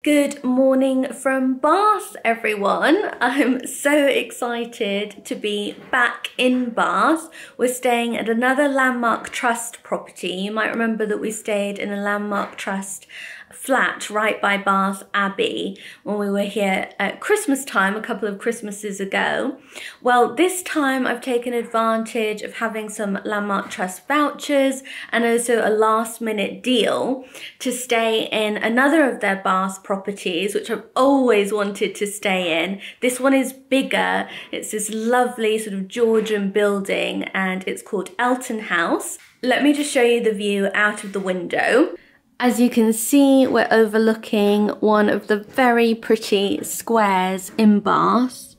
Good morning from Bath, everyone. I'm so excited to be back in Bath. We're staying at another Landmark Trust property. You might remember that we stayed in a Landmark Trust flat right by Bath Abbey when we were here at Christmas time a couple of Christmases ago. Well, this time I've taken advantage of having some Landmark Trust vouchers and also a last minute deal to stay in another of their Bath properties, which I've always wanted to stay in. This one is bigger. It's this lovely sort of Georgian building and it's called Elton House. Let me just show you the view out of the window. As you can see, we're overlooking one of the very pretty squares in Bath.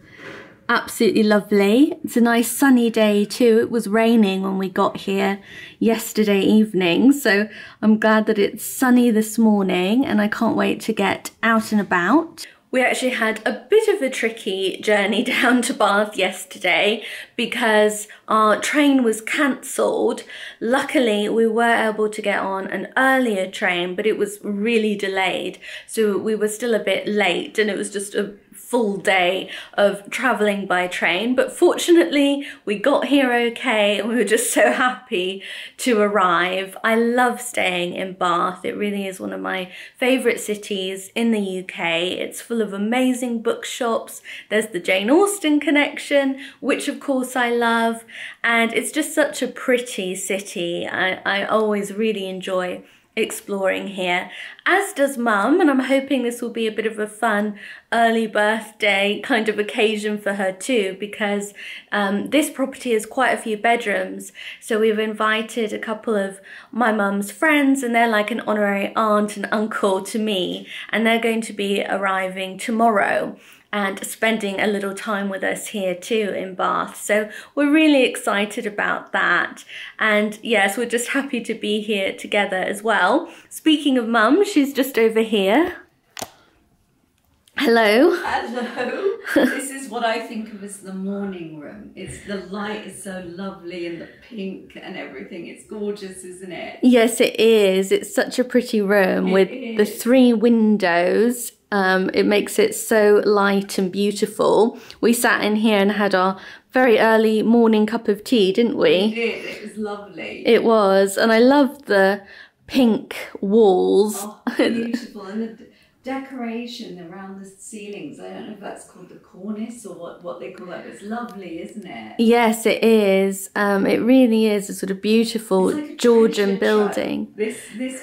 Absolutely lovely. It's a nice sunny day too. It was raining when we got here yesterday evening, so I'm glad that it's sunny this morning and I can't wait to get out and about. We actually had a bit of a tricky journey down to Bath yesterday because our train was cancelled. Luckily, we were able to get on an earlier train, but it was really delayed. So we were still a bit late and it was just a full day of travelling by train. But fortunately, we got here okay and we were just so happy to arrive. I love staying in Bath. It really is one of my favourite cities in the UK. It's full of amazing bookshops. There's the Jane Austen connection, which of course I love. And it's just such a pretty city. I always really enjoy exploring here, as does Mum, and I'm hoping this will be a bit of a fun early birthday kind of occasion for her too, because this property has quite a few bedrooms, so we've invited a couple of my mum's friends and they're like an honorary aunt and uncle to me, and they're going to be arriving tomorrow and spending a little time with us here too in Bath. So we're really excited about that. And yes, we're just happy to be here together as well. Speaking of Mum, she's just over here. Hello. Hello. This is what I think of as the morning room. It's the light is so lovely and the pink and everything. It's gorgeous, isn't it? Yes, it is. It's such a pretty room with the 3 windows. It makes it so light and beautiful. We sat in here and had our very early morning cup of tea, didn't we? We did. It was lovely. It was. And I loved the pink walls. Oh, beautiful. And the decoration around the ceilings. I don't know if that's called the cornice or what they call that. It's lovely, isn't it? Yes, it is. It really is a sort of beautiful like Georgian building. This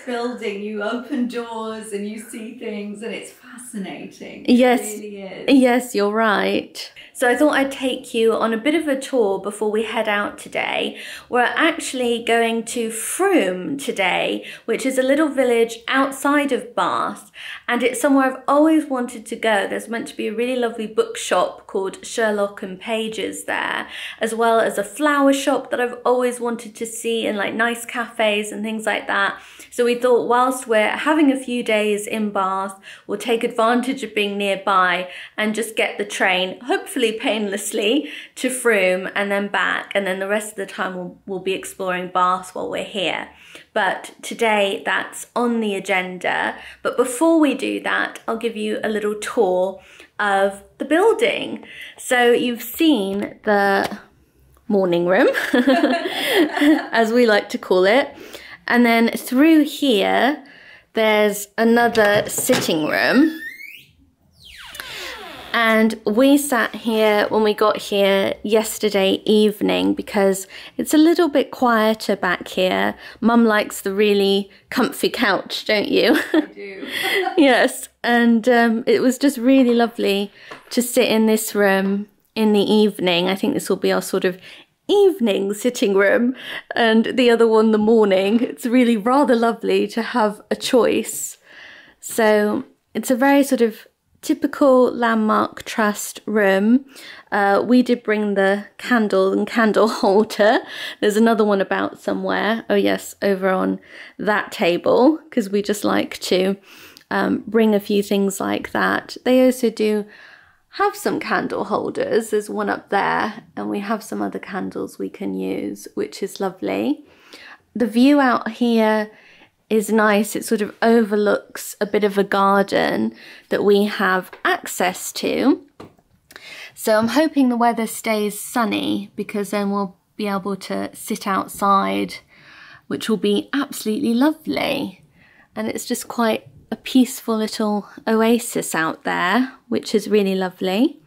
building, you open doors and you see things and it's fascinating. Yes, it really is. Yes, you're right. So I thought I'd take you on a bit of a tour before we head out today. We're actually going to Frome today, which is a little village outside of Bath, and it's somewhere I've always wanted to go. There's meant to be a really lovely bookshop called Sherlock and Pages there, as well as a flower shop that I've always wanted to see, and like nice cafes and things like that. So we thought whilst we're having a few days in Bath, we'll take advantage of being nearby and just get the train, hopefully painlessly, to Frome and then back, and then the rest of the time we'll be exploring Bath while we're here. But today that's on the agenda. But before we do that, I'll give you a little tour of the building. So you've seen the morning room, as we like to call it. And then through here, there's another sitting room. And we sat here when we got here yesterday evening because it's a little bit quieter back here. Mum likes the really comfy couch, don't you? I do. Yes, and it was just really lovely to sit in this room in the evening. I think this will be our sort of evening sitting room, and the other one the morning. It's really rather lovely to have a choice. So it's a very sort of typical Landmark Trust room. We did bring the candle and candle holder. There's another one about somewhere. Oh yes, over on that table, because we just like to bring a few things like that. They also do have some candle holders. There's one up there, and we have some other candles we can use, which is lovely. The view out here is nice. It sort of overlooks a bit of a garden that we have access to. So I'm hoping the weather stays sunny, because then we'll be able to sit outside, which will be absolutely lovely. And it's just quite a peaceful little oasis out there, which is really lovely.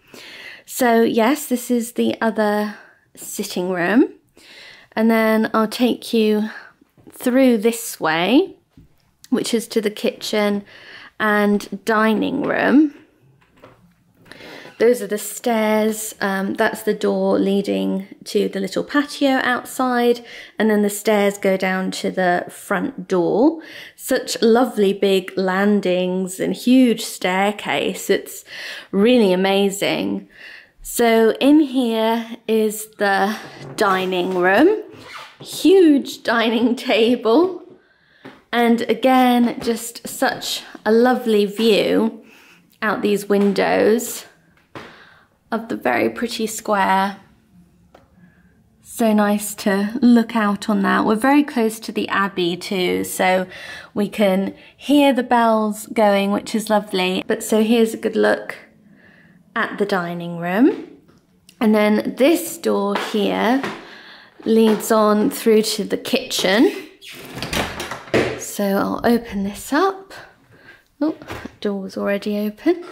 So yes, this is the other sitting room. And then I'll take you through this way, which is to the kitchen and dining room. Those are the stairs, that's the door leading to the little patio outside, and then the stairs go down to the front door. Such lovely big landings and huge staircase, it's really amazing. So in here is the dining room, huge dining table, and again, just such a lovely view out these windows of the very pretty square. So nice to look out on that. We're very close to the Abbey too, so we can hear the bells going, which is lovely. But so here's a good look at the dining room. And then this door here leads on through to the kitchen. So I'll open this up. Oh, that door's already open.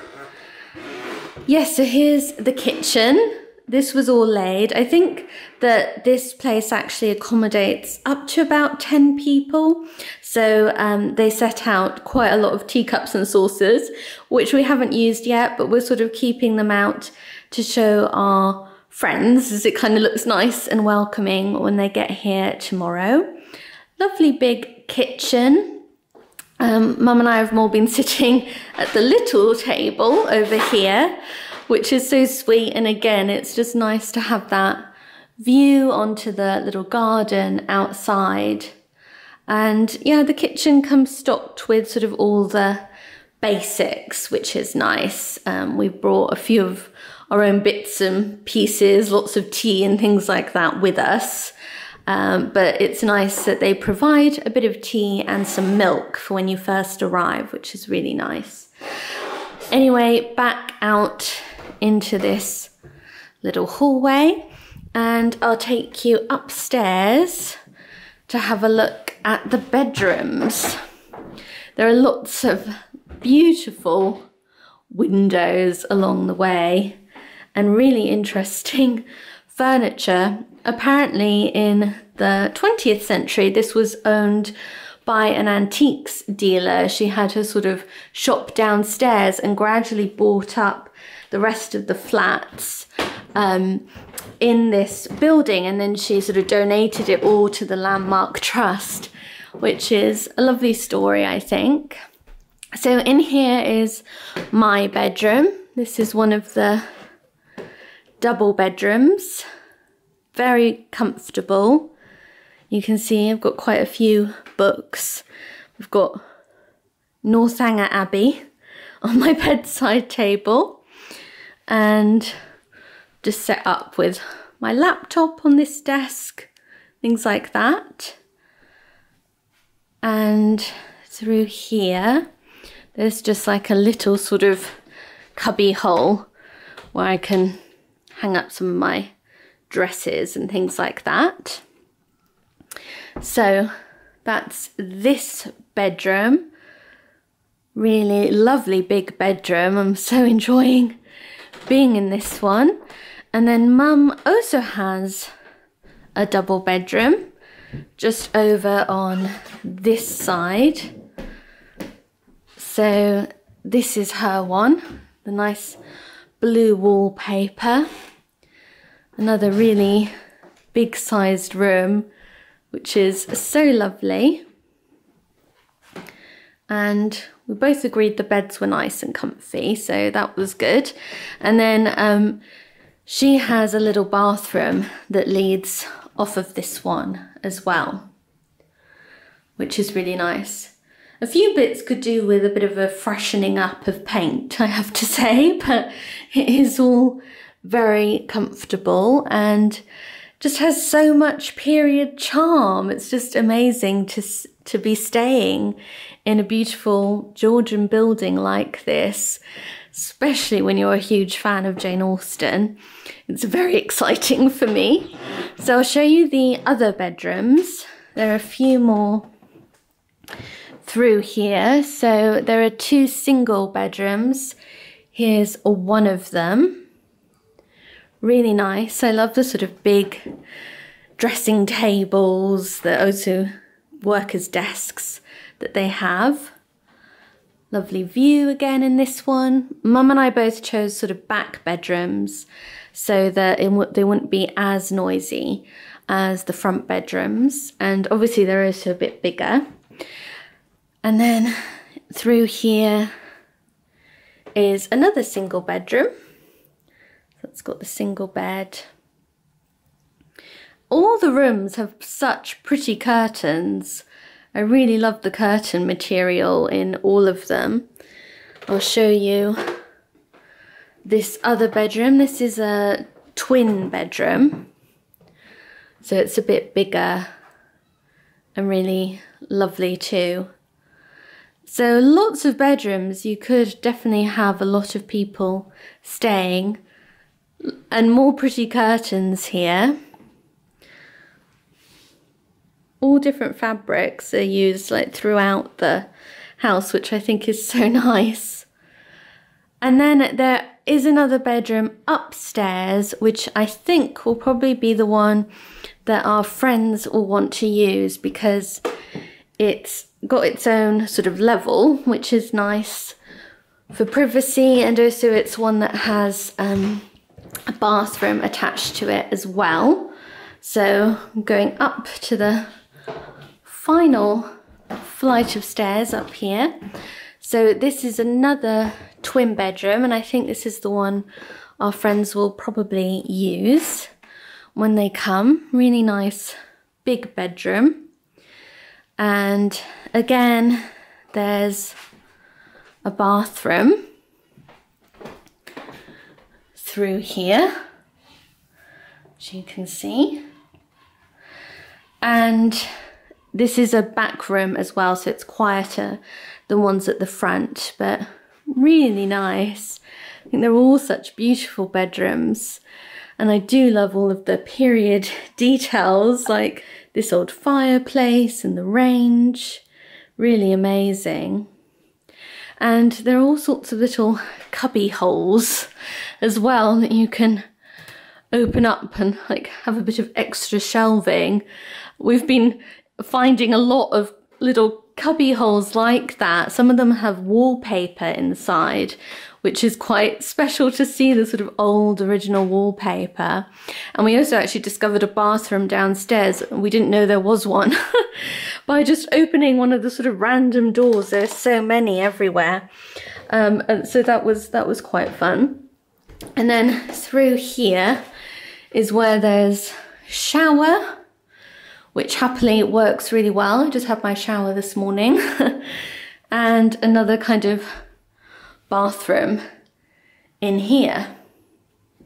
Yes, so here's the kitchen. This was all laid. I think that this place actually accommodates up to about 10 people. So they set out quite a lot of teacups and saucers, which we haven't used yet, but we're sort of keeping them out to show our friends, as it kind of looks nice and welcoming when they get here tomorrow. Lovely big kitchen. Mum and I have more been sitting at the little table over here, which is so sweet. And again, it's just nice to have that view onto the little garden outside. And yeah, the kitchen comes stocked with sort of all the basics, which is nice. We've brought a few of our own bits and pieces, lots of tea and things like that with us. But it's nice that they provide a bit of tea and some milk for when you first arrive, which is really nice. Anyway, back out into this little hallway, and I'll take you upstairs to have a look at the bedrooms. There are lots of beautiful windows along the way and really interesting furniture. Apparently in the 20th century, this was owned by an antiques dealer. She had her sort of shop downstairs and gradually bought up the rest of the flats in this building, and then she sort of donated it all to the Landmark Trust, which is a lovely story, I think. So in here is my bedroom. This is one of the double bedrooms. Very comfortable. You can see I've got quite a few books. We've got Northanger Abbey on my bedside table, and just set up with my laptop on this desk, things like that. And through here, there's just like a little sort of cubby hole where I can hang up some of my dresses and things like that. So that's this bedroom. Really lovely big bedroom. I'm so enjoying being in this one. And then Mum also has a double bedroom just over on this side. So this is her one, the nice blue wallpaper. Another really big sized room, which is so lovely. And we both agreed the beds were nice and comfy, so that was good. And then she has a little bathroom that leads off of this one as well, which is really nice. A few bits could do with a bit of a freshening up of paint, I have to say, but it is all very comfortable and just has so much period charm. It's just amazing to to be staying in a beautiful Georgian building like this, especially when you're a huge fan of Jane Austen. It's very exciting for me. So I'll show you the other bedrooms. There are a few more through here. So there are 2 single bedrooms. Here's one of them. Really nice. I love the sort of big dressing tables that also work as desks that they have. Lovely view again in this one. Mum and I both chose sort of back bedrooms so that they wouldn't be as noisy as the front bedrooms, and obviously they're also a bit bigger. And then through here is another single bedroom. So it's got the single bed. All the rooms have such pretty curtains. I really love the curtain material in all of them. I'll show you this other bedroom. This is a twin bedroom. So it's a bit bigger and really lovely too. So lots of bedrooms. You could definitely have a lot of people staying, and more pretty curtains here. All different fabrics are used like throughout the house, which I think is so nice. And then there is another bedroom upstairs, which I think will probably be the one that our friends will want to use, because it's got its own sort of level, which is nice for privacy, and also it's one that has a bathroom attached to it as well. So I'm going up to the final flight of stairs up here. So this is another twin bedroom, and I think this is the one our friends will probably use when they come. Really nice big bedroom. And again, there's a bathroom through here, which you can see. And this is a back room as well, so it's quieter than ones at the front, but really nice. I think they're all such beautiful bedrooms. And I do love all of the period details, like this old fireplace and the range. Really amazing. And there are all sorts of little cubby holes as well that you can open up and like have a bit of extra shelving. We've been finding a lot of little cubby holes like that. Some of them have wallpaper inside, which is quite special to see, the sort of old original wallpaper. And we also actually discovered a bathroom downstairs. We didn't know there was one by just opening one of the sort of random doors. There's so many everywhere. And so that was quite fun. And then through here is where there's shower, which happily works really well. I just had my shower this morning. And another kind of bathroom in here.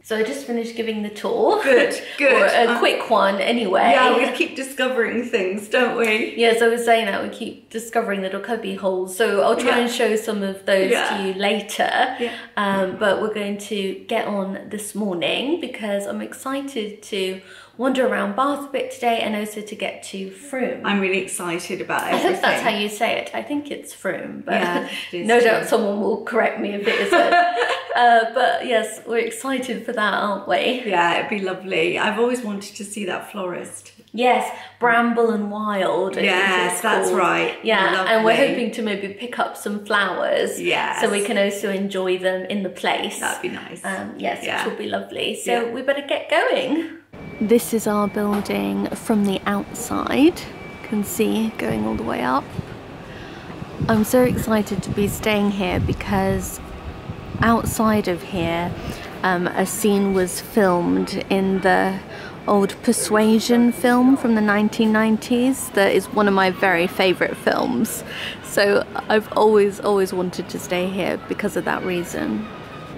So I just finished giving the tour. Good, good. Or a quick one anyway. Yeah, we keep discovering things, don't we? Yes, I was saying that we keep discovering little cubby holes. So I'll try and show some of those to you later. Yeah. But we're going to get on this morning because I'm excited to wander around Bath a bit today and also to get to Frome. I'm really excited about everything. I hope that's how you say it. I think it's Frome, but yeah, it is no doubt someone will correct me if it isn't. But yes, we're excited for that, aren't we? Yeah, it'd be lovely. I've always wanted to see that florist. Yes, Bramble and Wild. Yes, that's right. Yeah, lovely. And we're hoping to maybe pick up some flowers. Yes. So we can also enjoy them in the place. That'd be nice. Yes, which will be lovely. So we better get going. This is our building from the outside. You can see going all the way up. I'm so excited to be staying here because outside of here, a scene was filmed in the old Persuasion film from the 1990s. That is one of my very favourite films. So I've always wanted to stay here because of that reason.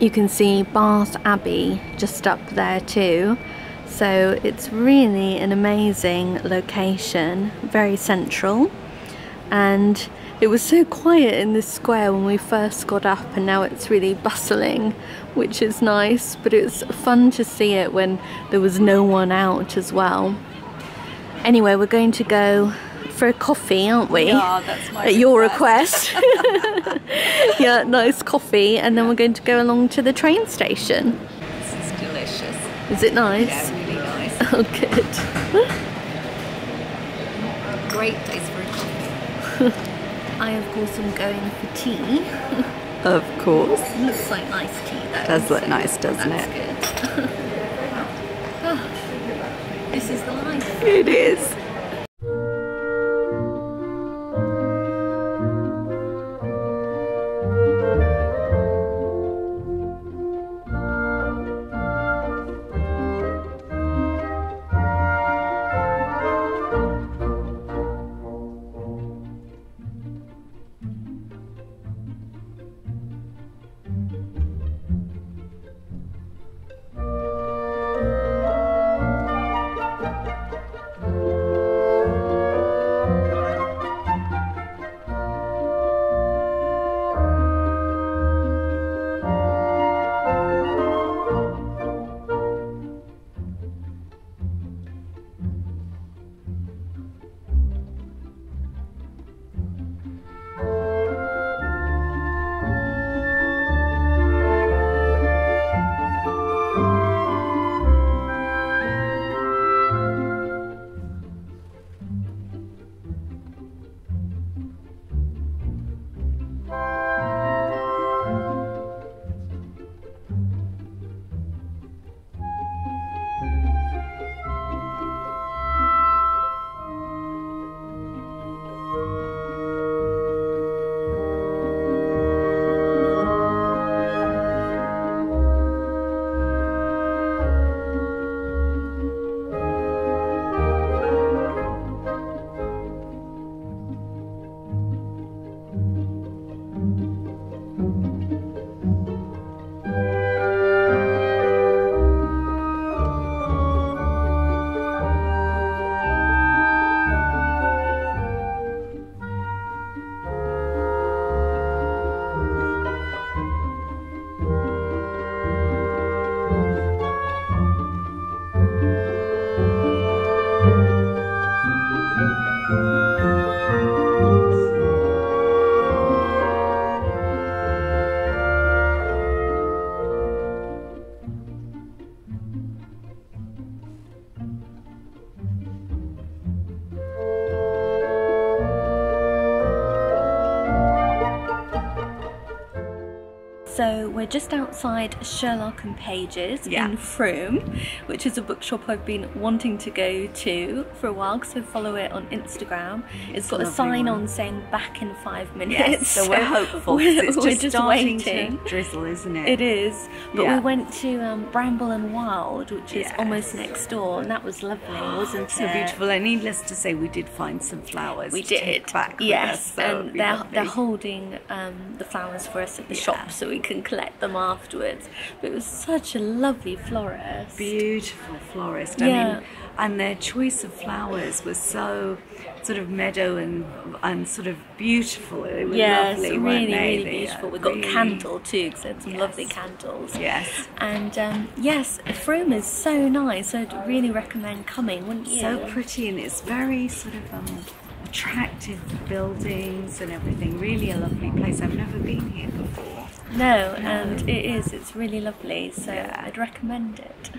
You can see Bath Abbey just up there too. So it's really an amazing location, very central. and it was so quiet in this square when we first got up, and now it's really bustling, which is nice, but it was fun to see it when there was no one out as well. Anyway, we're going to go for a coffee, aren't we? Yeah, that's my At your request. Yeah, nice coffee, and then we're going to go along to the train station. This is delicious. Is it nice? Yeah, really nice. Oh, good. Great place for a coffee. I, of course, am going for tea. Of course. Looks like nice tea, though. Does look nice, doesn't That's it? good. Oh, this is the life. It is. So we're just outside Sherlock and Page's in Frome, which is a bookshop I've been wanting to go to for a while, so follow it on Instagram. It's got a sign on saying back in 5 minutes. Yes, so we're hopeful. It's just starting to drizzle, isn't it? It is. But we went to Bramble and Wild, which is almost next door, and that was lovely, wasn't it? So beautiful. And needless to say, we did find some flowers. We did. Take back yes, with us, so and they're holding the flowers for us at the shop, so we can collect them afterwards. But it was such a lovely florist. Beautiful florist. I mean, and their choice of flowers was so sort of meadow and sort of beautiful. They were lovely, weren't they? Really beautiful. We got candle too, because they had some lovely candles. Yes. And yes, Frome is so nice. I'd really recommend coming, wouldn't you? So pretty, and it's very sort of attractive buildings and everything. Really a lovely place. I've never been here before. No, and it is. It's really lovely. So I'd recommend it.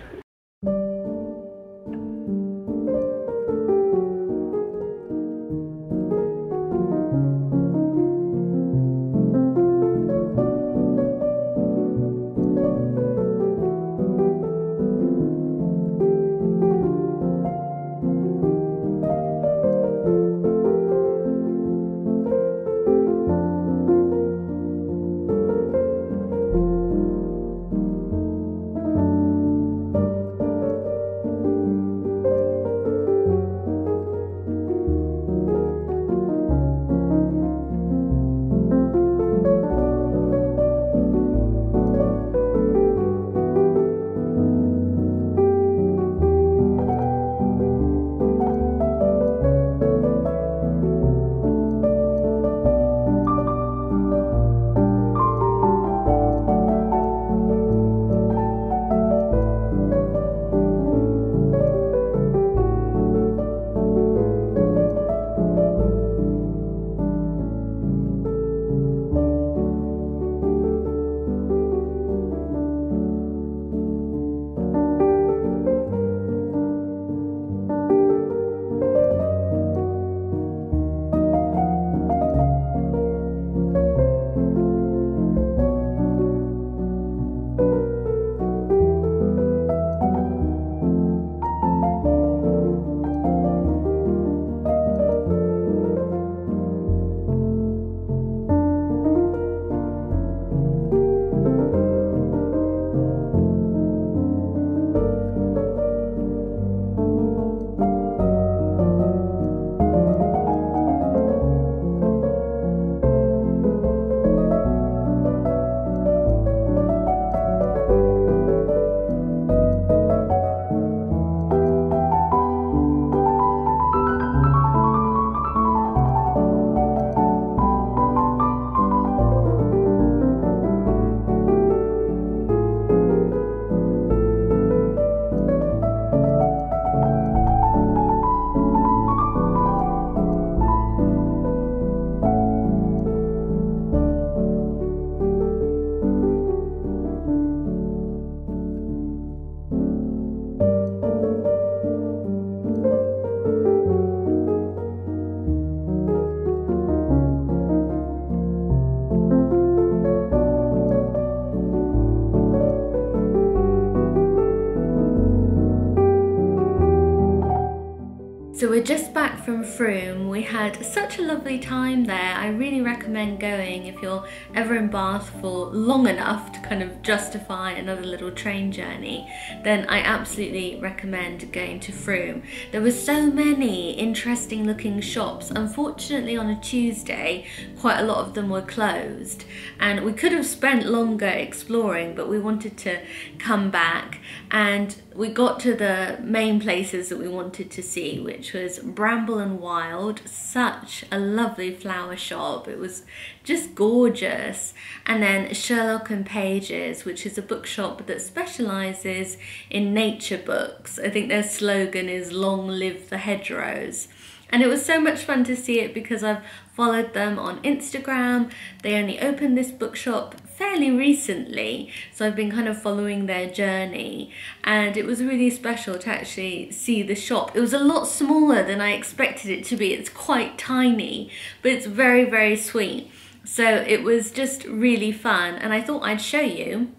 So we're just back from Frome. We had such a lovely time there. I really recommend going if you're ever in Bath for long enough to kind of justify another little train journey. Then I absolutely recommend going to Frome. There were so many interesting looking shops. Unfortunately on a Tuesday, quite a lot of them were closed, and we could have spent longer exploring, but we wanted to come back, and we got to the main places that we wanted to see, which was Bramble and Wild, such a lovely flower shop. It was just gorgeous. And then Sherlock and Pages, which is a bookshop that specialises in nature books. I think their slogan is "Long live the hedgerows." And it was so much fun to see it because I've followed them on Instagram. They only opened this bookshop fairly recently, so I've been kind of following their journey, and it was really special to actually see the shop. It was a lot smaller than I expected it to be. It's quite tiny, but it's very, very sweet. So it was just really fun, and I thought I'd show you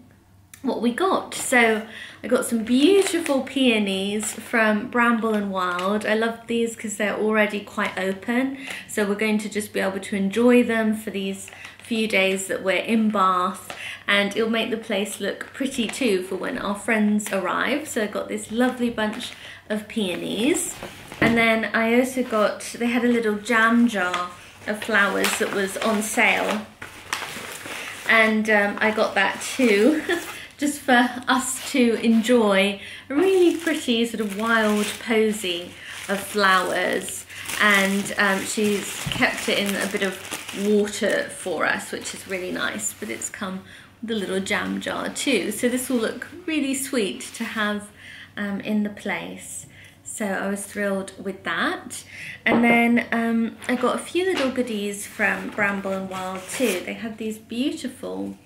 what we got. So I got some beautiful peonies from Bramble and Wild. I love these because they're already quite open, so we're going to just be able to enjoy them for these few days that we're in Bath, and it'll make the place look pretty too for when our friends arrive. So I got this lovely bunch of peonies, and then I also got, they had a little jam jar of flowers that was on sale, and I got that too just for us to enjoy a really pretty sort of wild posy of flowers. And she's kept it in a bit of water for us, which is really nice, but it's come with a little jam jar too, so this will look really sweet to have in the place. So I was thrilled with that. And then I got a few little goodies from Bramble and Wild too. They had these beautiful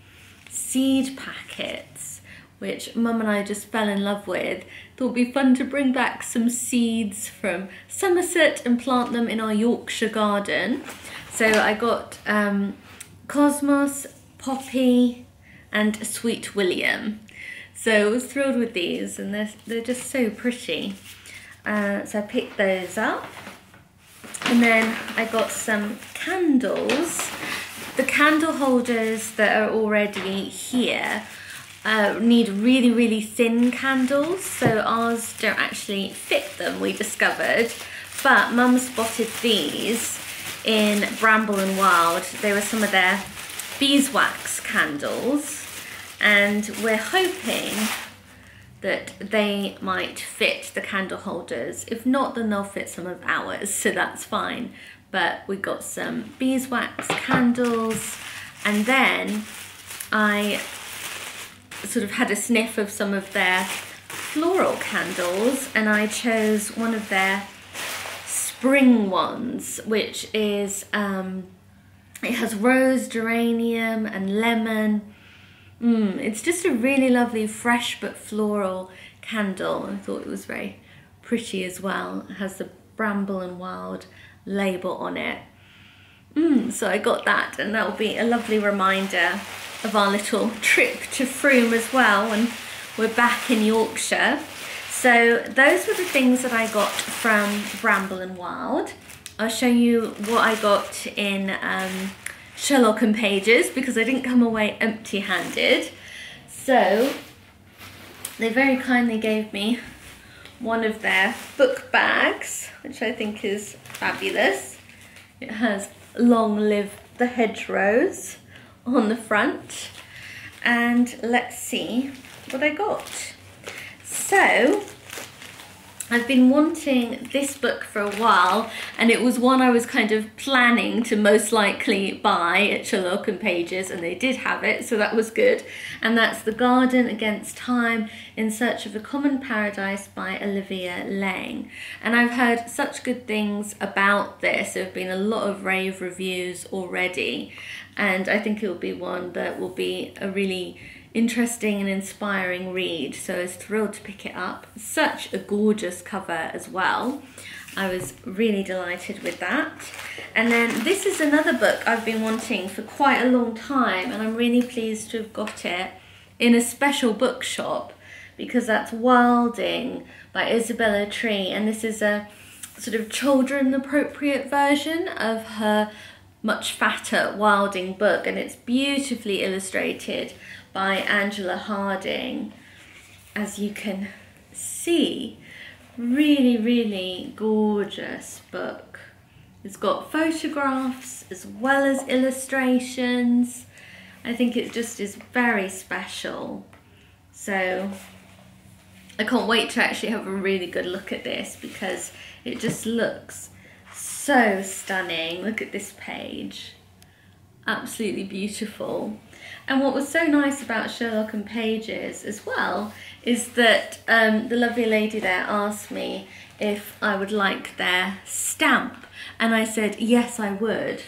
seed packets, which Mum and I just fell in love with. Thought it'd be fun to bring back some seeds from Somerset and plant them in our Yorkshire garden. So I got Cosmos, Poppy and Sweet William. So I was thrilled with these, and they're just so pretty. So I picked those up. And then I got some candles. The candle holders that are already here need really, really thin candles, so ours don't actually fit them, we discovered. But Mum spotted these in Bramble and Wild. They were some of their beeswax candles, and we're hoping that they might fit the candle holders. If not, then they'll fit some of ours, so that's fine. But we got some beeswax candles, and then I sort of had a sniff of some of their floral candles, and I chose one of their spring ones, which is it has rose, geranium and lemon. It's just a really lovely fresh but floral candle. I thought it was very pretty as well. It has the Bramble and Wild label on it. So I got that, and that will be a lovely reminder of our little trip to Frome as well when we're back in Yorkshire. So those were the things that I got from Bramble and Wild. I'll show you what I got in Sherlock and Pages, because I didn't come away empty-handed. So they very kindly gave me one of their book bags, which I think is fabulous. It has "Long live the hedgerows" on the front, and let's see what I got. So I've been wanting this book for a while, and it was one I was kind of planning to most likely buy at Sherlock and Pages, and they did have it, so that was good. And that's The Garden Against Time in Search of a Common Paradise by Olivia Laing. And I've heard such good things about this. There have been a lot of rave reviews already, and I think it will be one that will be a really interesting and inspiring read, so I was thrilled to pick it up. Such a gorgeous cover as well. I was really delighted with that. And then this is another book I've been wanting for quite a long time, and I'm really pleased to have got it in a special bookshop, because that's Wilding by Isabella Tree, and this is a sort of children appropriate version of her much fatter Wilding book, and it's beautifully illustrated by Angela Harding, as you can see. Really, really gorgeous book. It's got photographs as well as illustrations. I think it just is very special. So I can't wait to actually have a really good look at this, because it just looks so stunning. Look at this page. Absolutely beautiful. And what was so nice about Sherlock and Pages as well is that the lovely lady there asked me if I would like their stamp, and I said yes I would.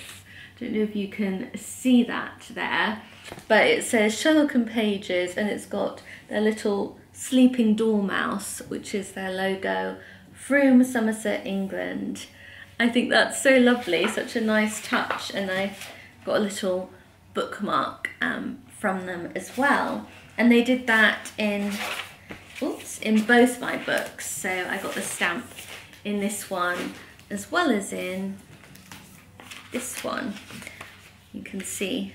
Don't know if you can see that there, but it says Sherlock and Pages, and it's got their little sleeping dormouse, which is their logo, Frome, Somerset, England. I think that's so lovely, such a nice touch, and I got a little bookmark from them as well. And they did that in both my books. So I got the stamp in this one as well as in this one. You can see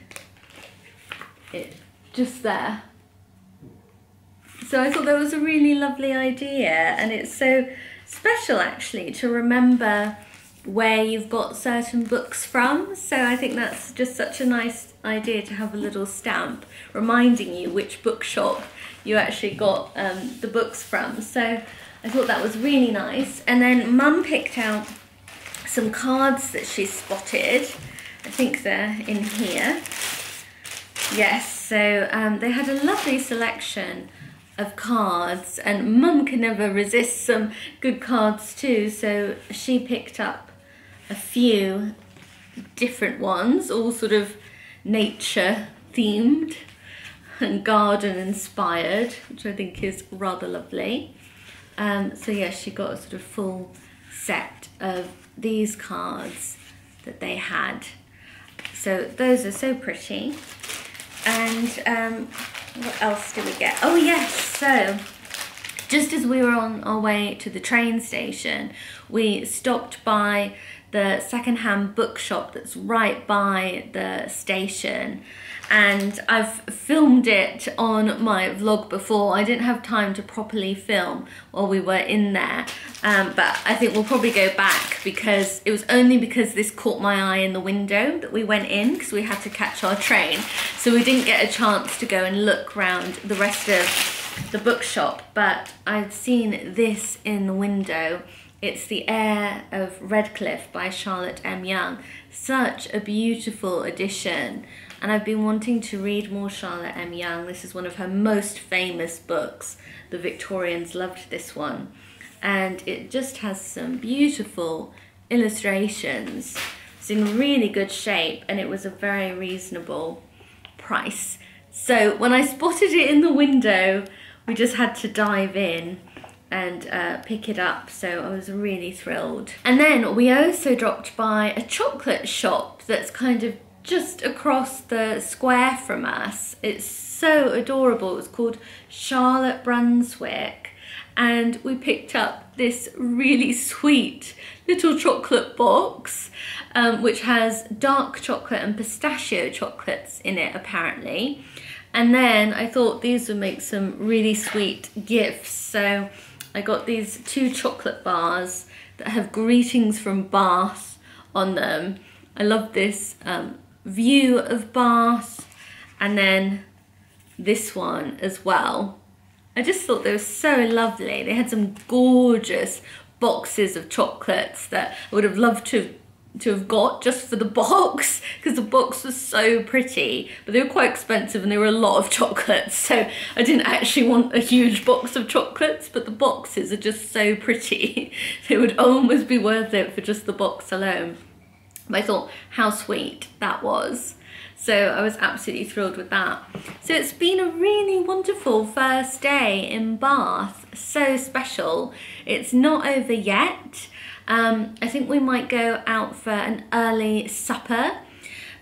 it just there. So I thought that was a really lovely idea, and it's so special actually to remember where you've got certain books from. So I think that's just such a nice idea to have a little stamp reminding you which bookshop you actually got the books from. So I thought that was really nice. And then Mum picked out some cards that she spotted. I think they're in here. Yes, so they had a lovely selection of cards, and Mum can never resist some good cards too, so she picked up a few different ones, all sort of nature themed and garden inspired, which I think is rather lovely. So yeah, she got a sort of full set of these cards that they had. So those are so pretty. And what else did we get? Oh yes, so just as we were on our way to the train station, we stopped by the second-hand bookshop that's right by the station, and I've filmed it on my vlog before. I didn't have time to properly film while we were in there, but I think we'll probably go back, because it was only because this caught my eye in the window that we went in, because we had to catch our train, so we didn't get a chance to go and look around the rest of the bookshop. But I've seen this in the window. It's The Heir of Redcliffe by Charlotte M. Young. Such a beautiful edition, and I've been wanting to read more Charlotte M. Young. This is one of her most famous books. The Victorians loved this one, and it just has some beautiful illustrations. It's in really good shape, and it was a very reasonable price. So when I spotted it in the window, we just had to dive in and pick it up, so I was really thrilled. And then we also dropped by a chocolate shop that's kind of just across the square from us. It's so adorable. It was called Charlotte Brunswick, and we picked up this really sweet little chocolate box, which has dark chocolate and pistachio chocolates in it apparently. And then I thought these would make some really sweet gifts, so I got these 2 chocolate bars that have greetings from Bath on them. I love this view of Bath, and then this one as well. I just thought they were so lovely. They had some gorgeous boxes of chocolates that I would have loved to have got just for the box, because the box was so pretty, but they were quite expensive and they were a lot of chocolates, so I didn't actually want a huge box of chocolates, but the boxes are just so pretty. It would almost be worth it for just the box alone. But I thought how sweet that was. So I was absolutely thrilled with that. So it's been a really wonderful first day in Bath, so special. It's not over yet. I think we might go out for an early supper,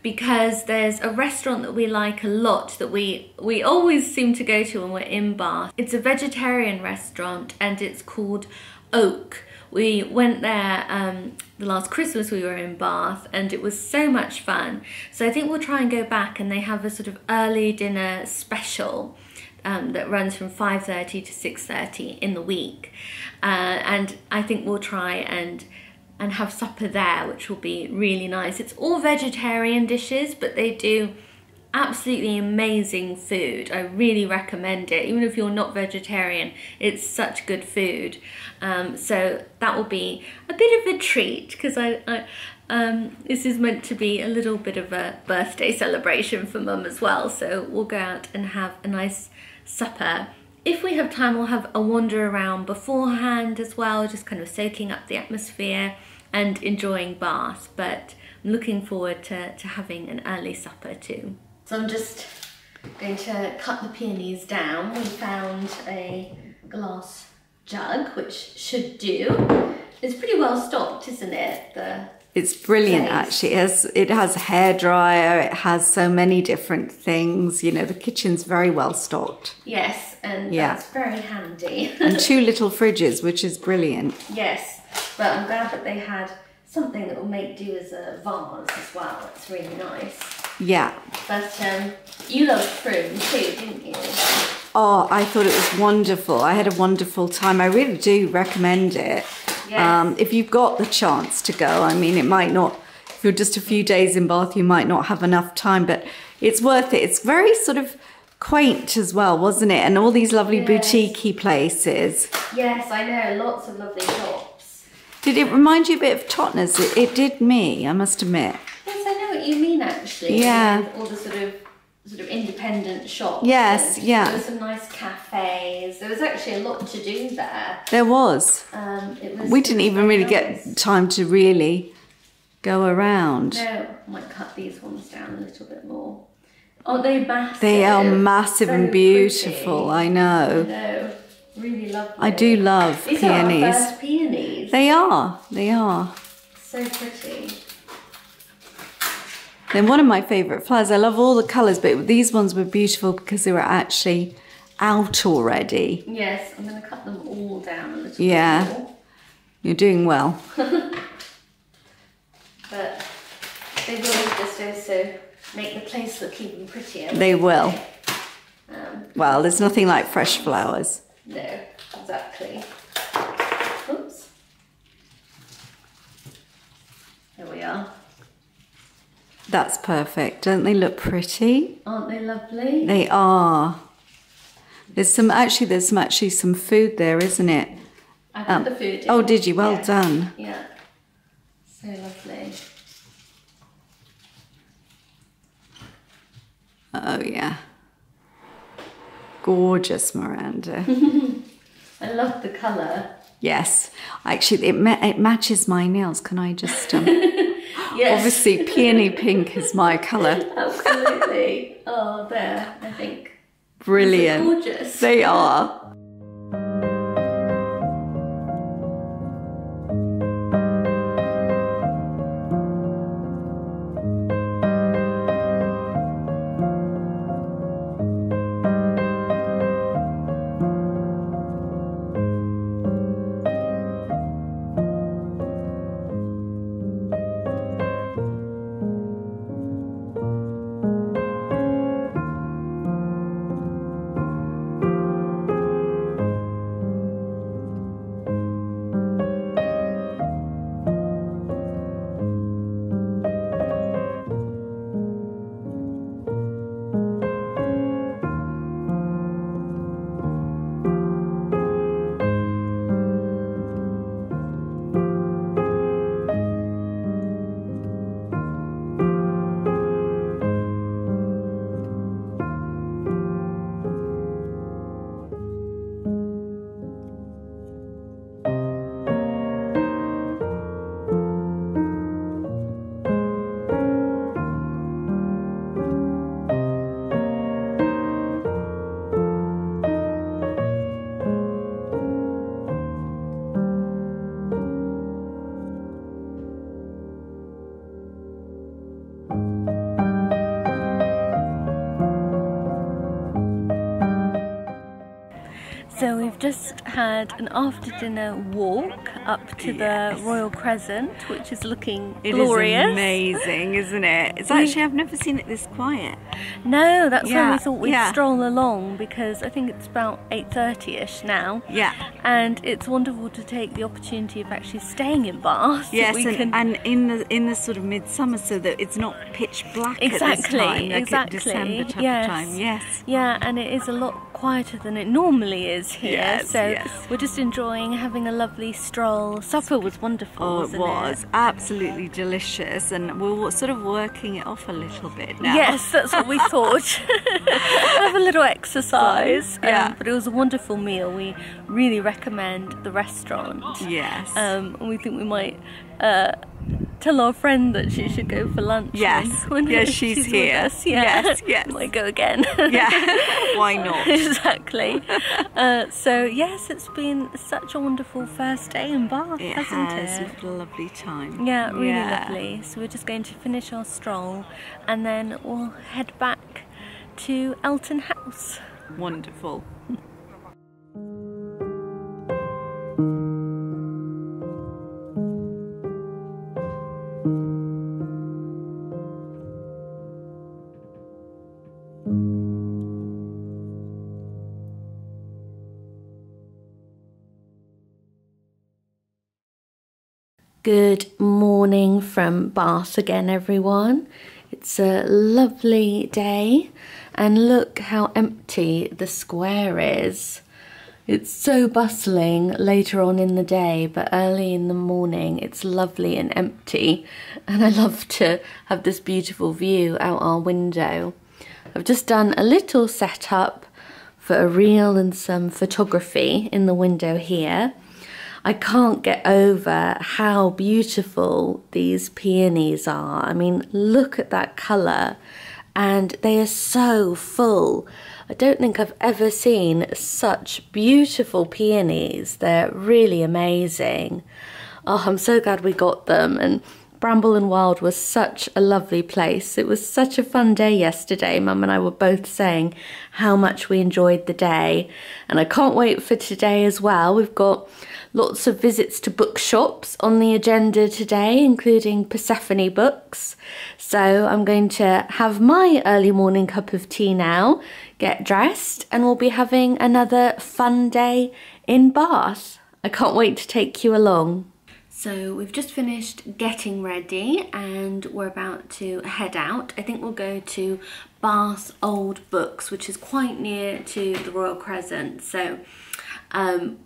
because there's a restaurant that we like a lot that we always seem to go to when we're in Bath. It's a vegetarian restaurant, and it's called Oak, We went there the last Christmas we were in Bath, and it was so much fun. So I think we'll try and go back, and they have a sort of early dinner special that runs from 5:30 to 6:30 in the week. And I think we'll try and have supper there, which will be really nice. It's all vegetarian dishes, but they do absolutely amazing food. I really recommend it. Even if you're not vegetarian, it's such good food. So that will be a bit of a treat, because this is meant to be a little bit of a birthday celebration for Mum as well. So we'll go out and have a nice supper. If we have time, we'll have a wander around beforehand as well, just kind of soaking up the atmosphere and enjoying Bath. But I'm looking forward to having an early supper too. So I'm just going to cut the peonies down. We found a glass jug, which should do. It's pretty well stocked, isn't it? It's brilliant, actually. It has a hairdryer, it has so many different things. You know, the kitchen's very well stocked. Yes, and that's very handy. And 2 little fridges, which is brilliant. Yes, but I'm glad that they had something that will make do as a vase as well. It's really nice. Yeah. But you loved Frome too, didn't you? Oh, I thought it was wonderful. I had a wonderful time. I really do recommend it. Yes. If you've got the chance to go. I mean, it might not, if you're just a few days in Bath, you might not have enough time, but it's worth it. It's very sort of quaint as well, wasn't it? And all these lovely boutique-y places. Yes, I know. Lots of lovely shops. Did it remind you a bit of Totnes? It did me, I must admit. Yes, I know what you mean, actually. Yeah. All the sort of independent shops. Yes, yeah. There were some nice cafes. There was actually a lot to do there. There was. We didn't even really get time to really go around. No, I might cut these ones down a little bit more. Oh, they're massive. They are massive and beautiful, I know. I know. Really lovely. I do love peonies. These are our first peonies. They are. They are. So pretty. They're one of my favourite flowers. I love all the colours, but these ones were beautiful because they were actually out already. Yes, I'm going to cut them all down a little bit more. You're doing well. But they will just also make the place look even prettier. They will. Well, there's nothing like fresh flowers. No, exactly. Oops. There we are. That's perfect. Don't they look pretty? Aren't they lovely? They are. There's some food there, isn't it? I put the food in. Oh, did you? Well done. Yeah. So lovely. Oh, yeah. Gorgeous, Miranda. I love the colour. Yes. Actually, it matches my nails. Can I just... Yes. Obviously, peony pink is my colour. Absolutely. Oh, there, I think. Brilliant. Gorgeous. They are. So we've just had an after-dinner walk up to the Royal Crescent, which is looking glorious. It is amazing, isn't it? It's actually, I've never seen it this quiet. No, that's why we thought we'd stroll along, because I think it's about 8:30ish now. Yeah. And it's wonderful to take the opportunity of actually staying in Bath. Yes, and in the sort of midsummer, so that it's not pitch black at this time, like at December type of time. Yes. Yeah, and it is a lot quieter than it normally is here. Yes, so we're just enjoying having a lovely stroll. Supper was wonderful. Oh, it was absolutely delicious, and we're sort of working it off a little bit now. Yes, that's what we thought. Have a little exercise. But it was a wonderful meal. We really recommend the restaurant. Yes. And we think we might tell our friend that she should go for lunch. Yes. When she's here. With us. Yeah. Yes. Might go again. Yeah. Why not? Exactly. So yes, it's been such a wonderful first day in Bath, hasn't it? We've had a lovely time. Yeah, really lovely. So we're just going to finish our stroll and then we'll head back to Elton House. Wonderful. Good morning from Bath again, everyone. It's a lovely day and look how empty the square is. It's so bustling later on in the day, but early in the morning it's lovely and empty, and I love to have this beautiful view out our window. I've just done a little setup for a reel and some photography in the window here. I can't get over how beautiful these peonies are. I mean, look at that colour, and they are so full. I don't think I've ever seen such beautiful peonies. They're really amazing. Oh, I'm so glad we got them, and Bramble and Wild was such a lovely place. It was such a fun day yesterday. Mum and I were both saying how much we enjoyed the day, and I can't wait for today as well. We've got lots of visits to bookshops on the agenda today, including Persephone books. So I'm going to have my early morning cup of tea now, get dressed, and we'll be having another fun day in Bath. I can't wait to take you along. So we've just finished getting ready and we're about to head out. I think we'll go to Bath Old Books, which is quite near to the Royal Crescent. So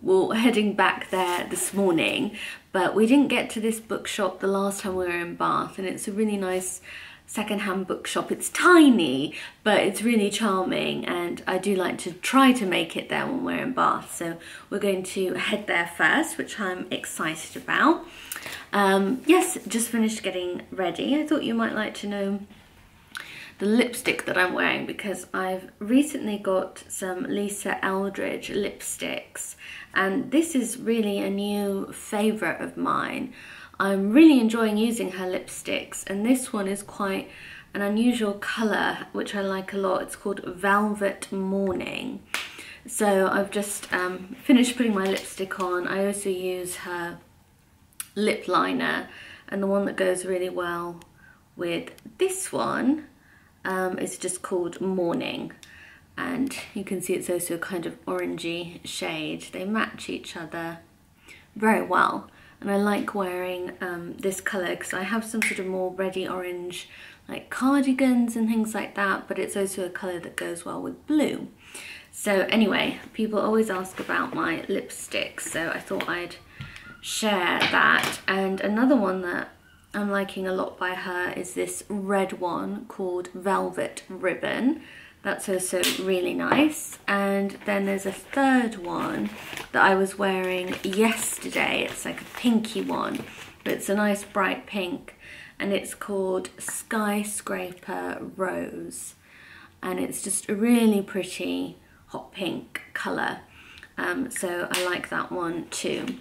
we're heading back there this morning, but we didn't get to this bookshop the last time we were in Bath, and it's a really nice second-hand bookshop. It's tiny, but it's really charming, and I do like to try to make it there when we're in Bath. So we're going to head there first, which I'm excited about. Yes, just finished getting ready. I thought you might like to know the lipstick that I'm wearing, because I've recently got some Lisa Eldridge lipsticks, and this is really a new favourite of mine. I'm really enjoying using her lipsticks, and this one is quite an unusual colour which I like a lot. It's called Velvet Morning. So I've just finished putting my lipstick on. I also use her lip liner, and the one that goes really well with this one is just called Morning, and you can see it's also a kind of orangey shade. They match each other very well, and I like wearing this colour because I have some sort of more reddy orange like cardigans and things like that, but it's also a colour that goes well with blue. So anyway, people always ask about my lipsticks, so I thought I'd share that. And another one that I'm liking a lot by her is this red one called Velvet Ribbon. That's also really nice. And then there's a third one that I was wearing yesterday. It's like a pinky one, but it's a nice bright pink, and it's called Skyscraper Rose. And it's just a really pretty hot pink colour. So I like that one too.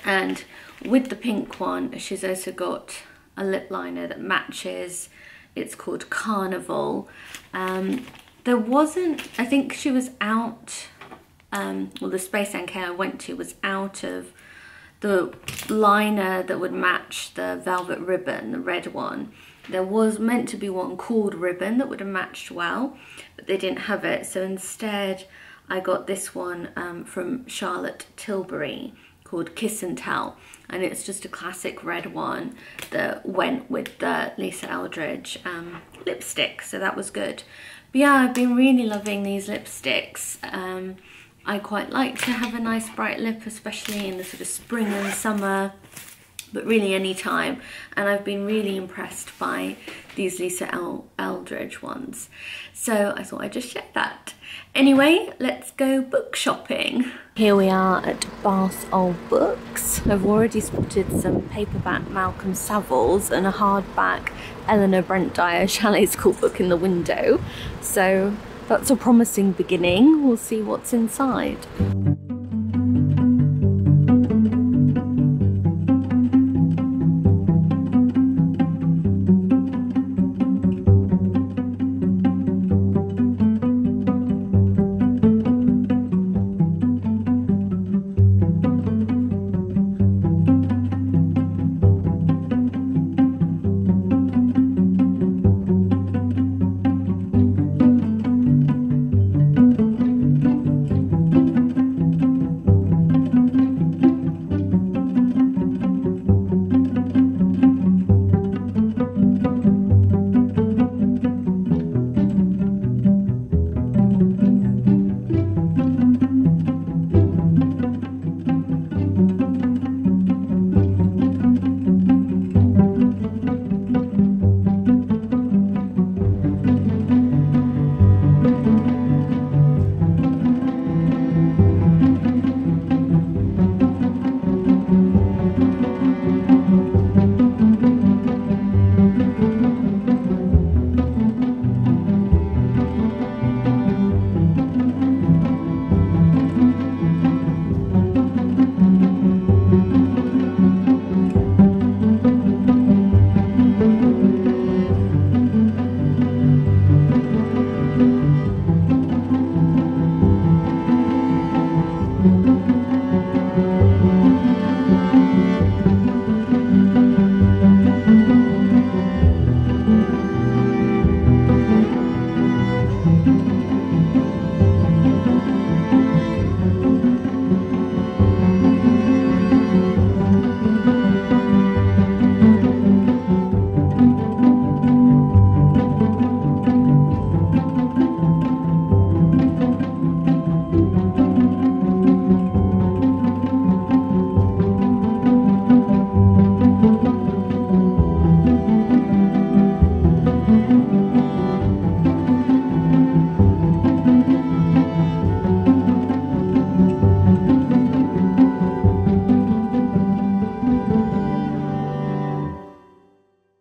And with the pink one, she's also got a lip liner that matches. It's called Carnival. There wasn't, I think she was out well, the Space NK I went to was out of the liner that would match the velvet ribbon, the red one. There was meant to be one called Ribbon that would have matched well, but they didn't have it. So instead I got this one from Charlotte Tilbury called Kiss and Tell. And it's just a classic red one that went with the Lisa Eldridge lipstick. So that was good. But yeah, I've been really loving these lipsticks. I quite like to have a nice bright lip, especially in the sort of spring and summer, but really any time. And I've been really impressed by these Lisa Eldridge ones. So I thought I'd just share that. Anyway, let's go book shopping. Here we are at Bath Old Books. I've already spotted some paperback Malcolm Savile's and a hardback Eleanor Brent Dyer Chalet School book in the window. So that's a promising beginning. We'll see what's inside.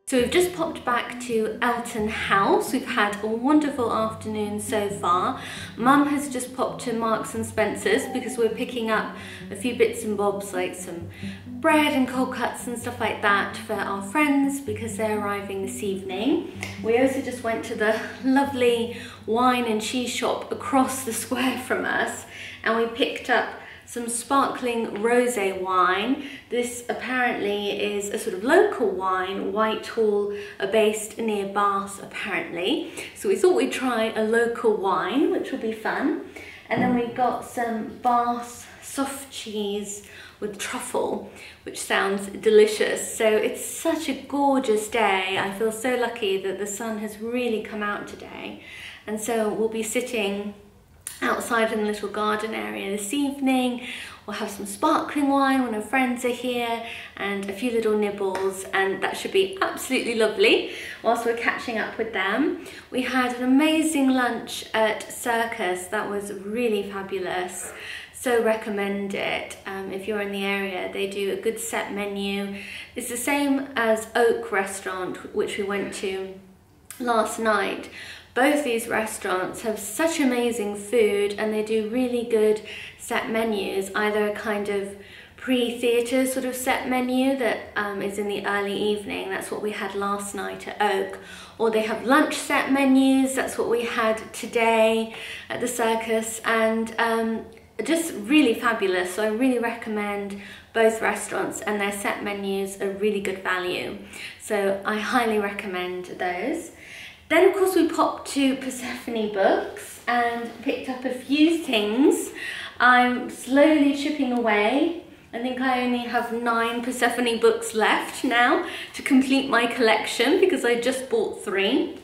So we've just popped back to Elton House. We've had a wonderful afternoon so far. Mum has just popped to Marks and Spencer's because we're picking up a few bits and bobs like some bread and cold cuts and stuff like that for our friends because they're arriving this evening. We also just went to the lovely wine and cheese shop across the square from us and we picked up some sparkling rosé wine. This apparently is a sort of local wine, Whitehall, based near Bath apparently. So we thought we'd try a local wine, which will be fun. And then we got some Bath soft cheese with truffle, which sounds delicious. So it's such a gorgeous day. I feel so lucky that the sun has really come out today. And so we'll be sitting outside in the little garden area this evening. We'll have some sparkling wine when our friends are here and a few little nibbles, and that should be absolutely lovely whilst we're catching up with them. We had an amazing lunch at Circus. That was really fabulous. So recommend it if you're in the area. They do a good set menu. It's the same as Oak Restaurant, which we went to last night. Both these restaurants have such amazing food and they do really good set menus, either a kind of pre-theatre sort of set menu that is in the early evening, that's what we had last night at Oak, or they have lunch set menus, that's what we had today at the Circus, and just really fabulous. So I really recommend both restaurants, and their set menus are really good value. So I highly recommend those. Then of course we popped to Persephone Books and picked up a few things. I'm slowly chipping away. I think I only have 9 Persephone books left now to complete my collection, because I just bought 3.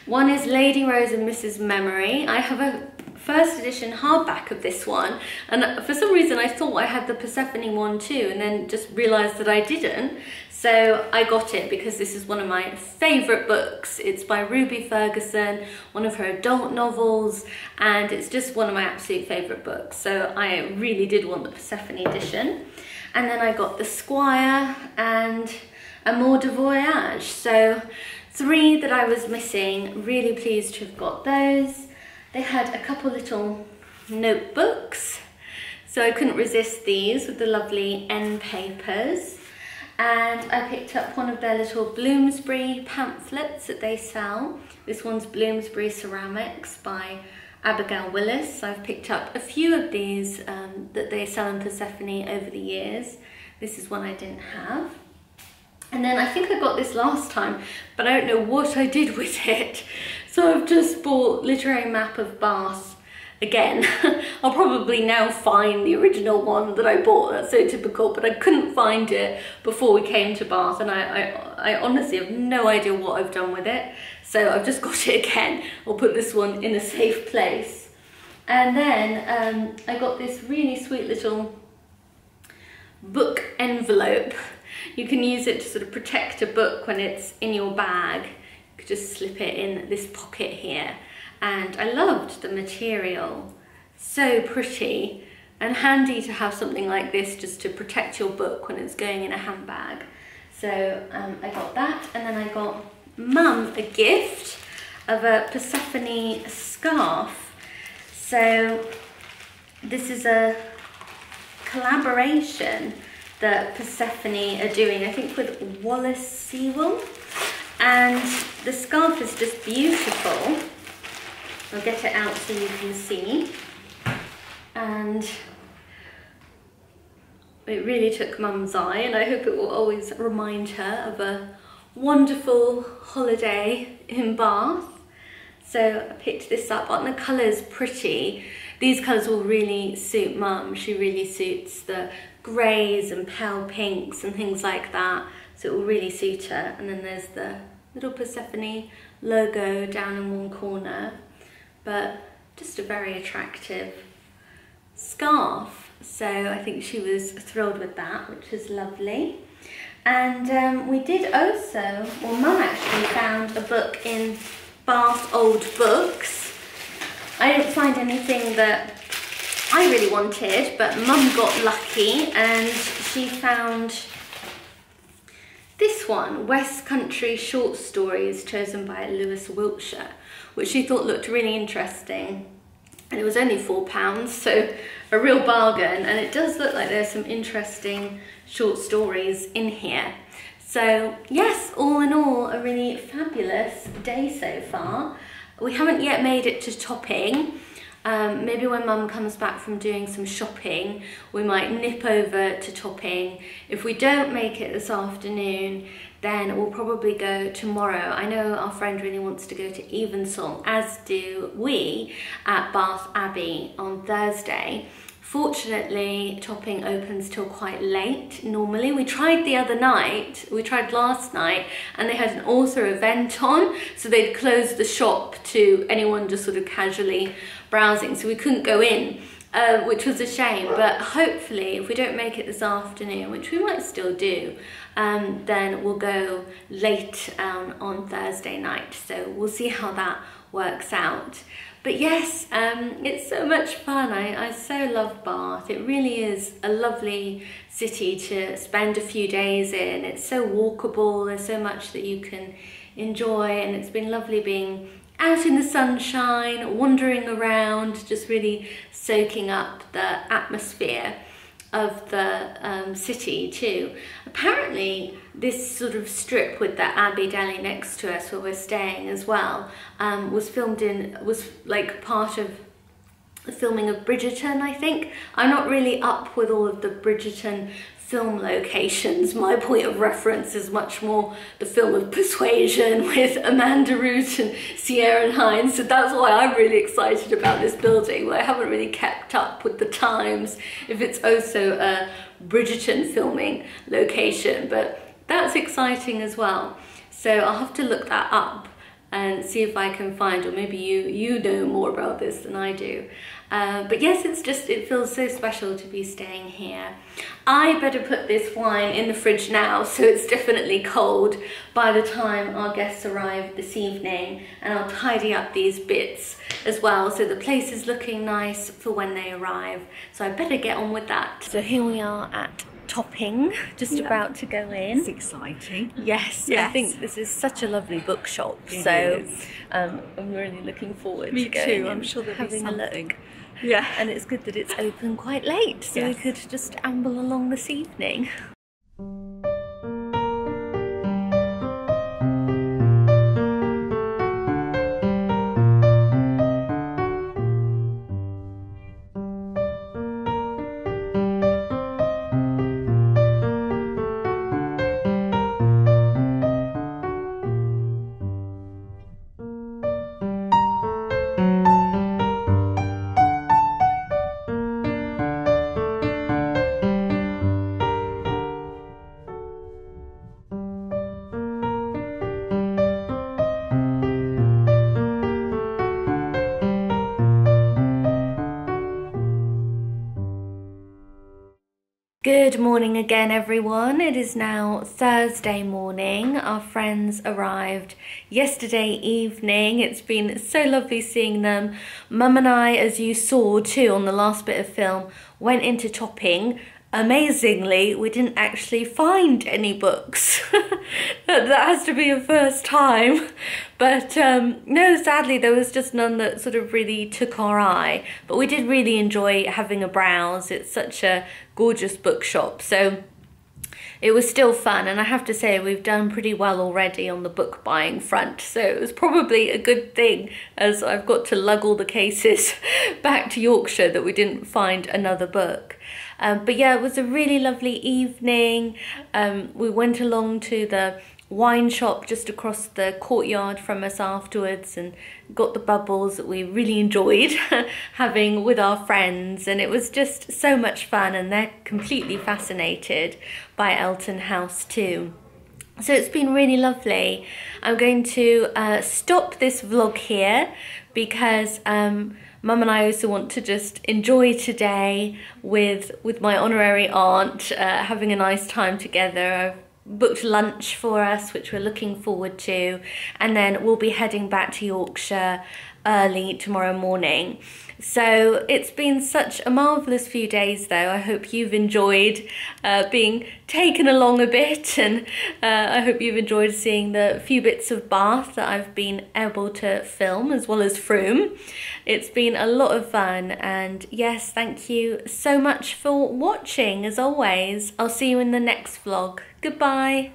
One is Lady Rose and Mrs. Memory. I have a first edition hardback of this one, and for some reason I thought I had the Persephone one too, and then just realised that I didn't. So I got it because this is one of my favourite books. It's by Ruby Ferguson, one of her adult novels, and it's just one of my absolute favourite books. So I really did want the Persephone edition. And then I got The Squire and Amour de Voyage. So 3 that I was missing. Really pleased to have got those. They had a couple little notebooks, so I couldn't resist these with the lovely end papers. And I picked up one of their little Bloomsbury pamphlets that they sell. This one's Bloomsbury Ceramics by Abigail Willis. I've picked up a few of these that they sell in Persephone over the years. This is one I didn't have. And then I think I got this last time, but I don't know what I did with it. So I've just bought Literary Map of Bath again. I'll probably now find the original one that I bought. That's so typical, but I couldn't find it before we came to Bath, and I honestly have no idea what I've done with it. So I've just got it again. I'll put this one in a safe place. And then I got this really sweet little book envelope. You can use it to sort of protect a book when it's in your bag. You could just slip it in this pocket here. And I loved the material. So pretty and handy to have something like this just to protect your book when it's going in a handbag. So I got that, and then I got Mum a gift of a Persephone scarf. So this is a collaboration that Persephone are doing, I think with Wallace Sewell, and the scarf is just beautiful. I'll get it out so you can see, and it really took Mum's eye, and I hope it will always remind her of a wonderful holiday in Bath. So I picked this up, and the colour's pretty. These colours will really suit Mum. She really suits the greys and pale pinks and things like that, so it will really suit her. And then there's the little Persephone logo down in one corner, but just a very attractive scarf. So I think she was thrilled with that, which is lovely. And we did also, well, Mum actually found a book in Bath Old Books. I didn't find anything that I really wanted, but Mum got lucky and she found this one, West Country Short Stories, chosen by Lewis Wiltshire, which she thought looked really interesting. And it was only £4, so a real bargain. And it does look like there's some interesting short stories in here. So yes, all in all, a really fabulous day so far. We haven't yet made it to Topping. Maybe when Mum comes back from doing some shopping, we might nip over to Topping. If we don't make it this afternoon, then we'll probably go tomorrow. I know our friend really wants to go to Evensong, as do we, at Bath Abbey on Thursday. Fortunately, Topping opens till quite late normally. We tried the other night, we tried last night, and they had an author event on, so they'd closed the shop to anyone just sort of casually browsing, so we couldn't go in, which was a shame. But hopefully, if we don't make it this afternoon, which we might still do, then we'll go late on Thursday night. So we'll see how that works out. But yes, it's so much fun. I so love Bath. It really is a lovely city to spend a few days in. It's so walkable. There's so much that you can enjoy, and it's been lovely being out in the sunshine, wandering around, just really soaking up the atmosphere of the city too. Apparently this sort of strip with the Abbey Deli next to us where we're staying as well was filmed in, was like part of the filming of Bridgerton, I think. I'm not really up with all of the Bridgerton film locations. My point of reference is much more the film of Persuasion with Amanda Root and Ciarán Hinds, so that's why I'm really excited about this building, but I haven't really kept up with the times if it's also a Bridgerton filming location, but that's exciting as well. So I'll have to look that up and see if I can find, or maybe you know more about this than I do. But yes, it feels so special to be staying here. I better put this wine in the fridge now, so it's definitely cold by the time our guests arrive this evening, and I'll tidy up these bits as well, so the place is looking nice for when they arrive. So I better get on with that. So here we are at Topping, just about to go in. It's exciting. Yes, I think this is such a lovely bookshop, so I'm really looking forward to going in. I'm sure there'll be having something. a look. Yeah, and it's good that it's open quite late, so we could just amble along this evening. Good morning again, everyone. It is now Thursday morning. Our friends arrived yesterday evening. It's been so lovely seeing them. Mum and I, as you saw too on the last bit of film, went into Topping. Amazingly, we didn't actually find any books. That has to be a first time. But no, sadly, there was just none that sort of really took our eye. But we did really enjoy having a browse. It's such a gorgeous bookshop. So it was still fun, and I have to say we've done pretty well already on the book buying front, so it was probably a good thing, as I've got to lug all the cases back to Yorkshire, that we didn't find another book. But yeah, it was a really lovely evening. We went along to the wine shop just across the courtyard from us afterwards and got the bubbles that we really enjoyed having with our friends, and it was just so much fun, and they're completely fascinated by Elton House too. So it's been really lovely. I'm going to stop this vlog here because Mum and I also want to just enjoy today with my honorary aunt, having a nice time together. I've booked lunch for us, which we're looking forward to, and then we'll be heading back to Yorkshire early tomorrow morning. So it's been such a marvellous few days though. I hope you've enjoyed being taken along a bit, and I hope you've enjoyed seeing the few bits of Bath that I've been able to film, as well as Frome. It's been a lot of fun, and yes, thank you so much for watching as always. I'll see you in the next vlog. Goodbye.